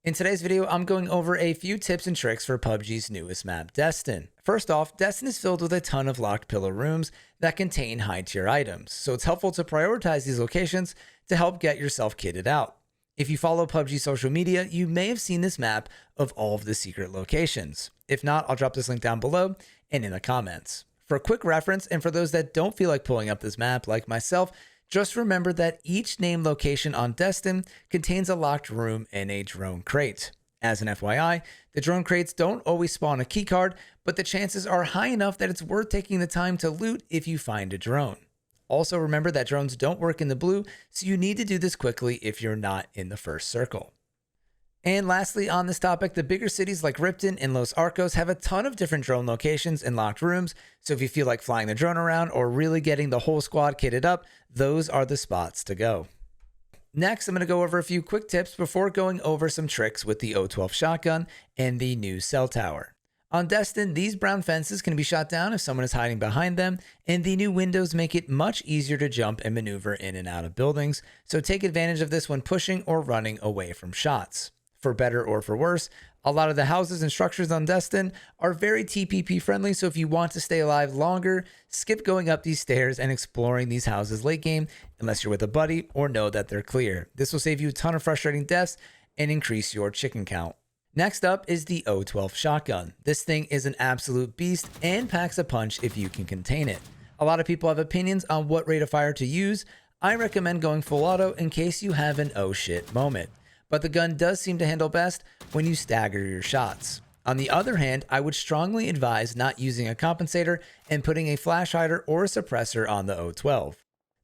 In today's video, I'm going over a few tips and tricks for PUBG's newest map, Deston. First off, Deston is filled with a ton of locked pillar rooms that contain high tier items, so it's helpful to prioritize these locations to help get yourself kitted out. If you follow PUBG social media, you may have seen this map of all of the secret locations. If not, I'll drop this link down below and in the comments. For a quick reference, and for those that don't feel like pulling up this map like myself, just remember that each named location on Deston contains a locked room and a drone crate. As an FYI, the drone crates don't always spawn a keycard, but the chances are high enough that it's worth taking the time to loot if you find a drone. Also remember that drones don't work in the blue, so you need to do this quickly if you're not in the first circle. And lastly, on this topic, the bigger cities like Ripton and Los Arcos have a ton of different drone locations and locked rooms, so if you feel like flying the drone around or really getting the whole squad kitted up, those are the spots to go. Next, I'm going to go over a few quick tips before going over some tricks with the 012 shotgun and the new cell tower. On Deston, these brown fences can be shot down if someone is hiding behind them, and the new windows make it much easier to jump and maneuver in and out of buildings, so take advantage of this when pushing or running away from shots. For better or for worse, a lot of the houses and structures on Deston are very TPP friendly, so if you want to stay alive longer, skip going up these stairs and exploring these houses late game unless you're with a buddy or know that they're clear. This will save you a ton of frustrating deaths and increase your chicken count. Next up is the 012 shotgun. This thing is an absolute beast and packs a punch if you can contain it. A lot of people have opinions on what rate of fire to use. I recommend going full auto in case you have an oh shit moment, but the gun does seem to handle best when you stagger your shots. On the other hand, I would strongly advise not using a compensator and putting a flash hider or a suppressor on the 012.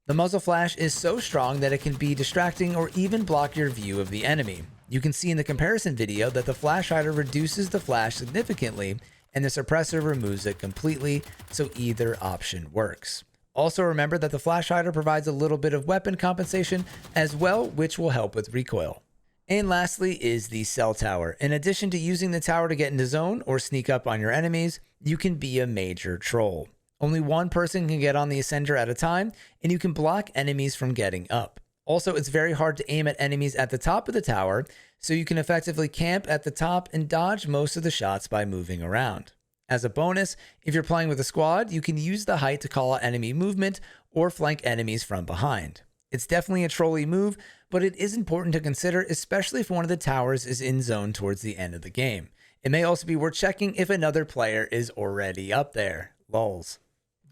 The muzzle flash is so strong that it can be distracting or even block your view of the enemy. You can see in the comparison video that the flash hider reduces the flash significantly and the suppressor removes it completely, so either option works. Also remember that the flash hider provides a little bit of weapon compensation as well, which will help with recoil. And lastly is the cell tower. In addition to using the tower to get into zone or sneak up on your enemies, you can be a major troll. Only one person can get on the ascender at a time, and you can block enemies from getting up. Also, it's very hard to aim at enemies at the top of the tower, so you can effectively camp at the top and dodge most of the shots by moving around. As a bonus, if you're playing with a squad, you can use the height to call out enemy movement or flank enemies from behind. It's definitely a trolly move, but it is important to consider, especially if one of the towers is in zone towards the end of the game. It may also be worth checking if another player is already up there. Lols.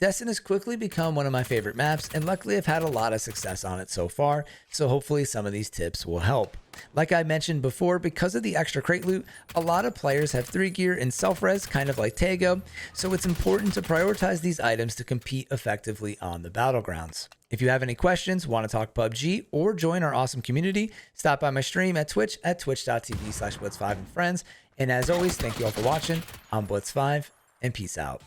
Deston has quickly become one of my favorite maps, and luckily I've had a lot of success on it so far, so hopefully some of these tips will help. Like I mentioned before, because of the extra crate loot, a lot of players have 3 gear and self-res, kind of like Tago, so it's important to prioritize these items to compete effectively on the battlegrounds. If you have any questions, want to talk PUBG, or join our awesome community, stop by my stream at Twitch at twitch.tv/Blitz5 and friends. And as always, thank you all for watching. I'm Blitz5, and peace out.